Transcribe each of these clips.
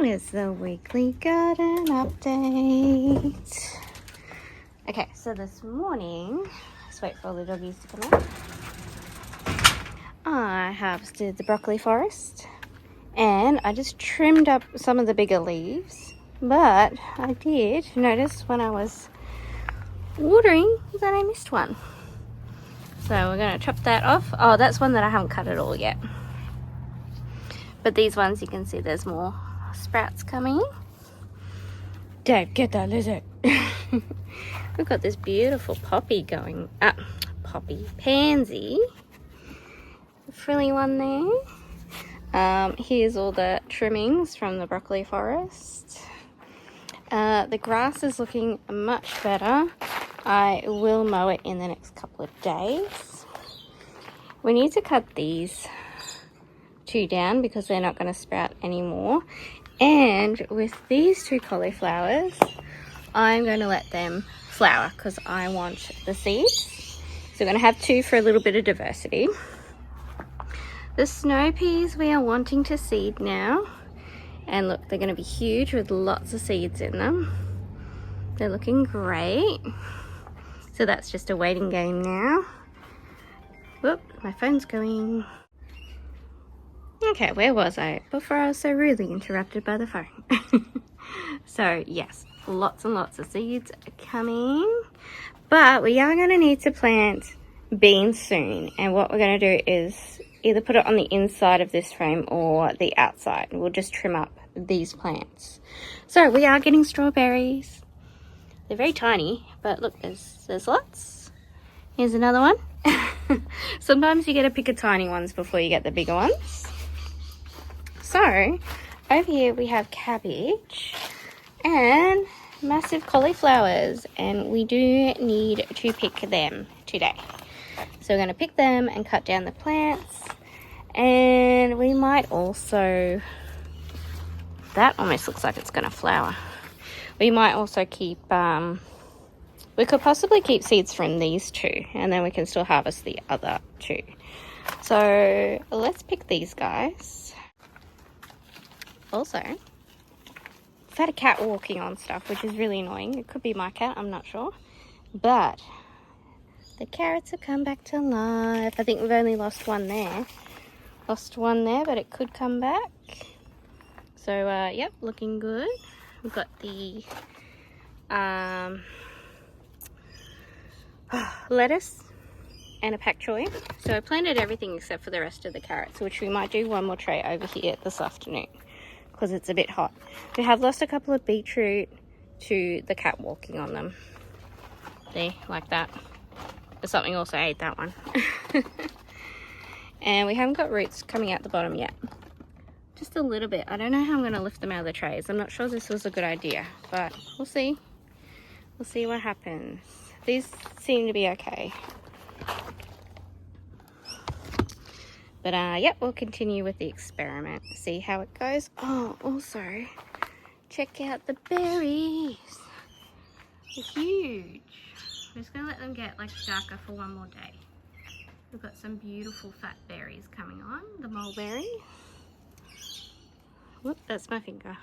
is the weekly garden update. Okay, so this morning, let's wait for all the doggies to come out. I harvested the broccoli forest and I just trimmed up some of the bigger leaves, but I did notice when I was watering that I missed one. So we're going to chop that off. Oh, that's one that I haven't cut at all yet. But these ones, you can see there's more sprouts coming. Dave, get that lizard. We've got this beautiful poppy going up. Pansy. Frilly one there. Here's all the trimmings from the broccoli forest. The grass is looking much better. I will mow it in the next couple of days. We need to cut these two down because they're not going to sprout anymore. And with these two cauliflowers, I'm going to let them flower because I want the seeds. So we're going to have two for a little bit of diversity. The snow peas we are wanting to seed now. And look, they're going to be huge with lots of seeds in them. They're looking great. So that's just a waiting game now. Whoop, my phone's going. Okay, where was I before I was so rudely interrupted by the phone? So yes, lots and lots of seeds are coming. But we are going to need to plant beans soon. And what we're going to do is either put it on the inside of this frame or the outside. We'll just trim up these plants. So we are getting strawberries. They're very tiny, but look, there's lots. Here's another one. Sometimes you get to pick the tiny ones before you get the bigger ones. So over here we have cabbage and massive cauliflowers, and we do need to pick them today. So we're going to pick them and cut down the plants, and we might also, that almost looks like it's going to flower. We might also keep, we could possibly keep seeds from these two, and then we can still harvest the other two. So let's pick these guys. Also, I've had a cat walking on stuff, which is really annoying. It could be my cat, I'm not sure. But the carrots have come back to life. I think we've only lost one there. But it could come back. So, yep, looking good. We've got the lettuce and a pak choi. So I planted everything except for the rest of the carrots, which we might do one more tray over here this afternoon because it's a bit hot. We have lost a couple of beetroot to the cat walking on them. There, like that. But something also ate that one. And we haven't got roots coming out the bottom yet. Just a little bit. I don't know how I'm going to lift them out of the trays. I'm not sure this was a good idea, but we'll see. We'll see what happens. These seem to be okay. But yep, we'll continue with the experiment. See how it goes. Oh, also, check out the berries. They're huge. I'm just going to let them get like darker for one more day. We've got some beautiful fat berries coming on. The mulberry. Whoop, that's my finger.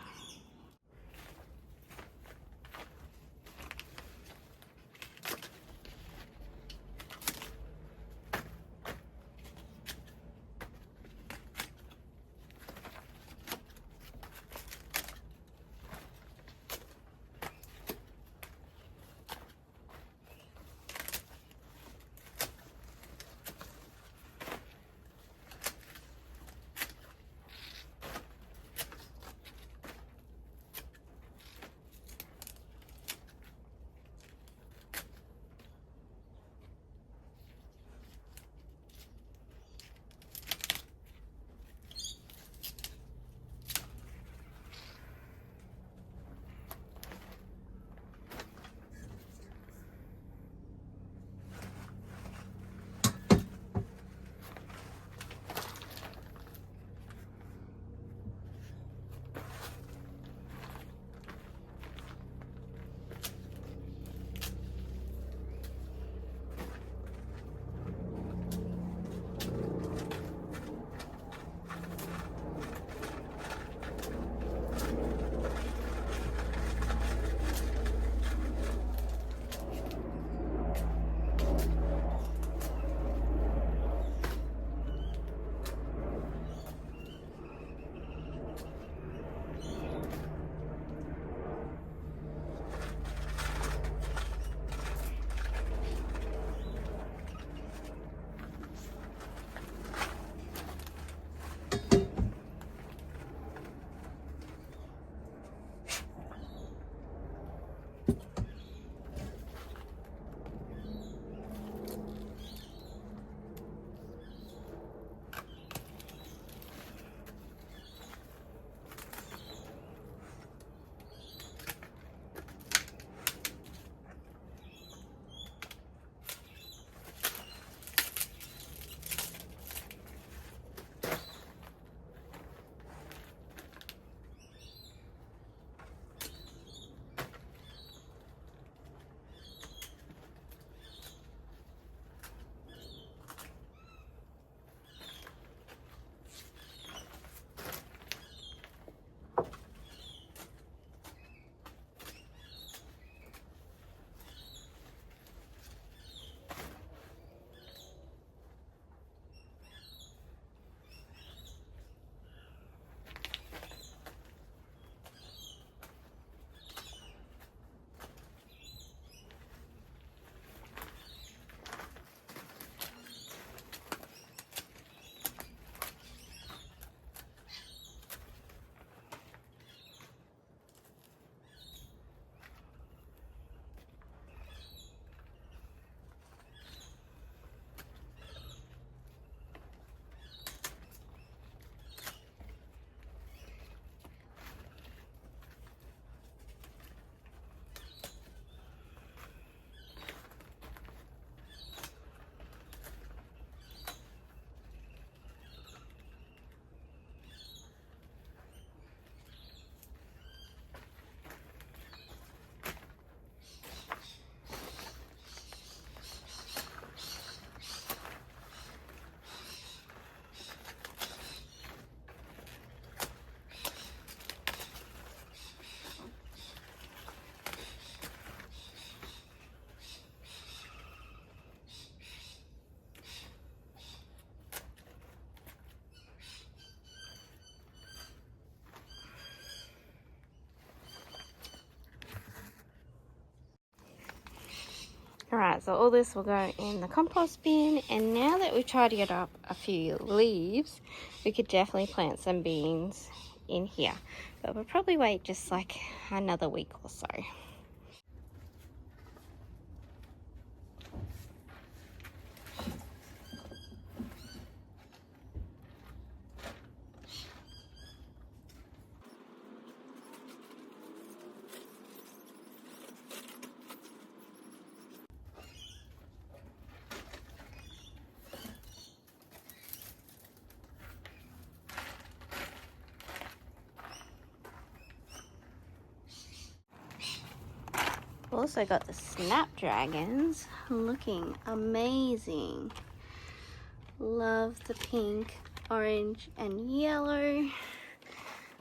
Alright, so all this will go in the compost bin, and now that we've tidied up a few leaves, we could definitely plant some beans in here. But we'll probably wait just like another week or so. Also got the snapdragons looking amazing. Love the pink, orange and yellow.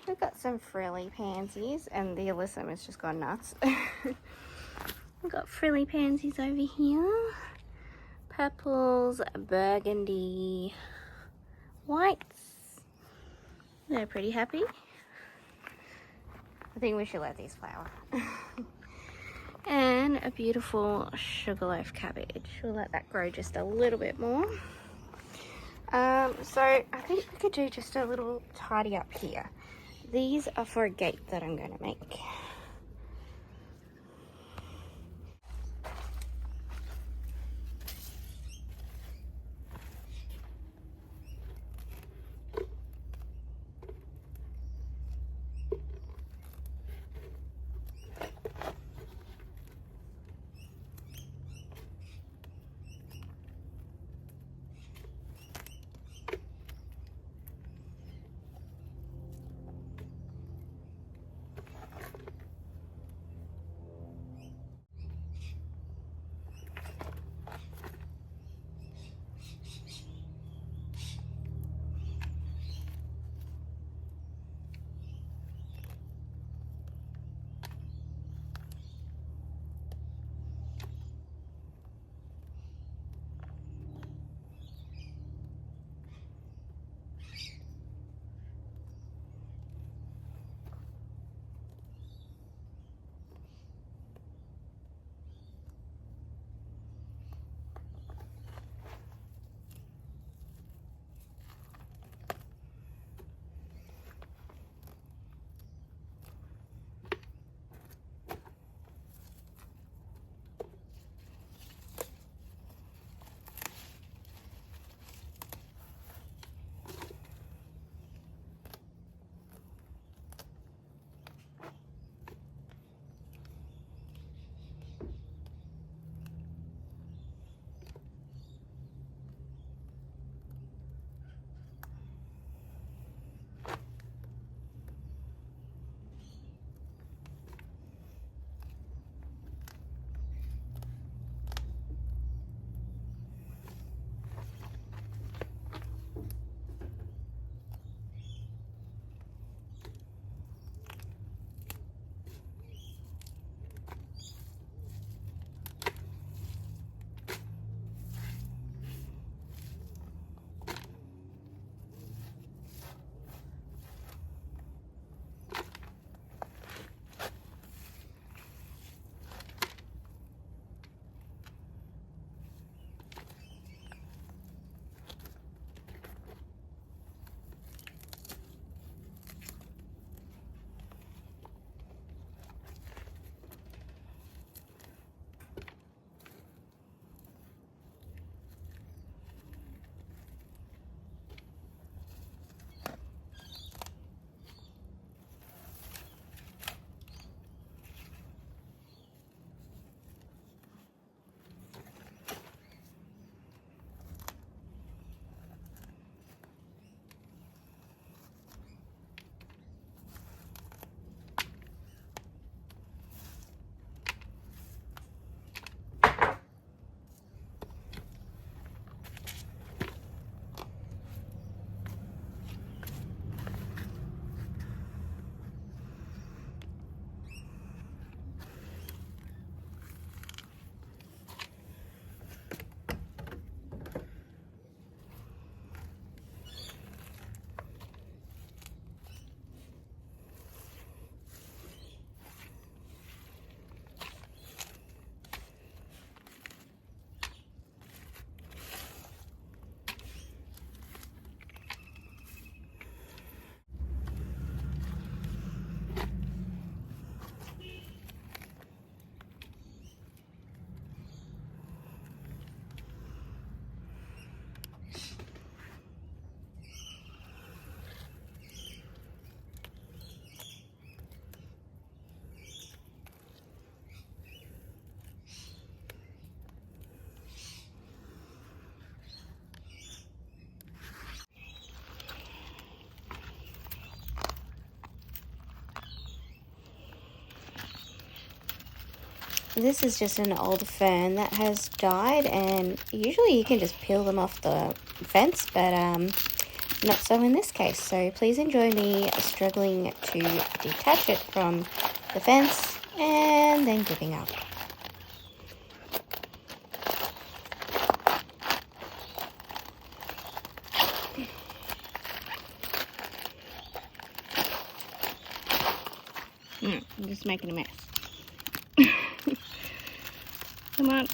We've got some frilly pansies, and the alyssum has just gone nuts. We've got frilly pansies over here. Purples, burgundy, whites. They're pretty happy. I think we should let these flower. And a beautiful sugarloaf cabbage. We'll let that grow just a little bit more. So I think we could do just a little tidy up here. These are for a gate that I'm going to make. This is just an old fern that has died, and usually you can just peel them off the fence, but not so in this case. So please enjoy me struggling to detach it from the fence and then giving up. I'm just making a mess. Come on.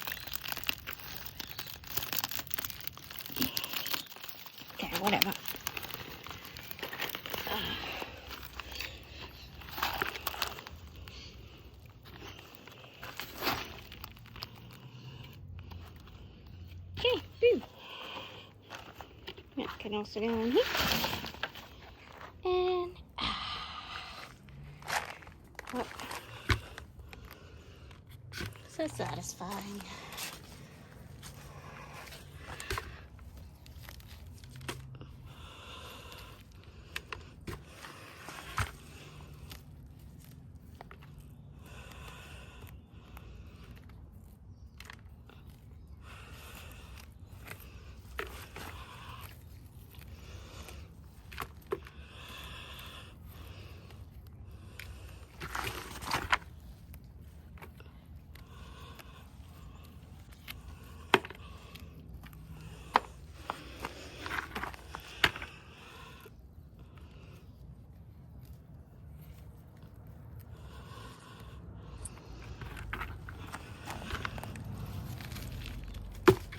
Okay, whatever. Okay, boom. That can also go in here. And oh, so satisfying.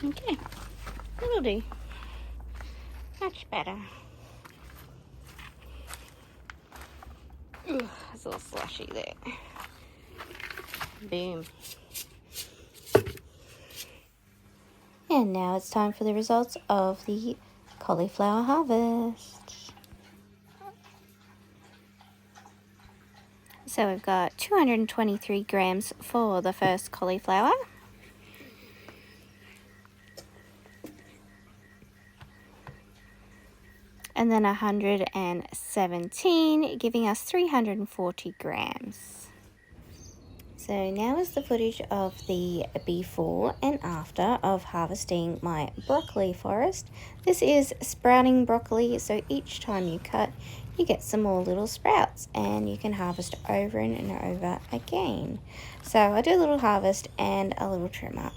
Okay, that'll do. Much better. Ugh, it's a little slushy there. Boom. And now it's time for the results of the cauliflower harvest. So we've got 223 grams for the first cauliflower. And then 117, giving us 340 grams. So now is the footage of the before and after of harvesting my broccoli forest. This is sprouting broccoli, so each time you cut, you get some more little sprouts and you can harvest over and over again. So I do a little harvest and a little trim up.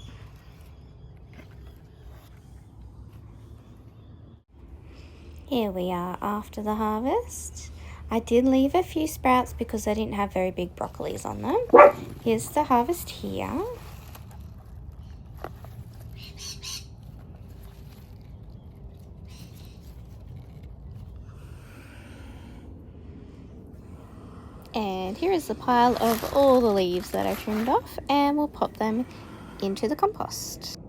Here we are after the harvest. I did leave a few sprouts because I didn't have very big broccolis on them. Here's the harvest here. And here is the pile of all the leaves that I trimmed off, and we'll pop them into the compost.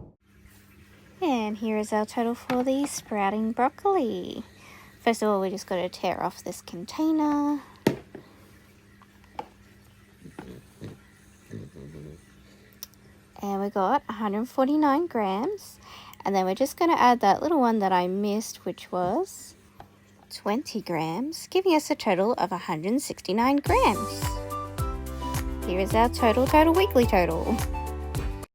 And here is our total for the sprouting broccoli. First of all, we just got to tear off this container. And we got 149 grams. And then we're just going to add that little one that I missed, which was 20 grams, giving us a total of 169 grams. Here is our total weekly total.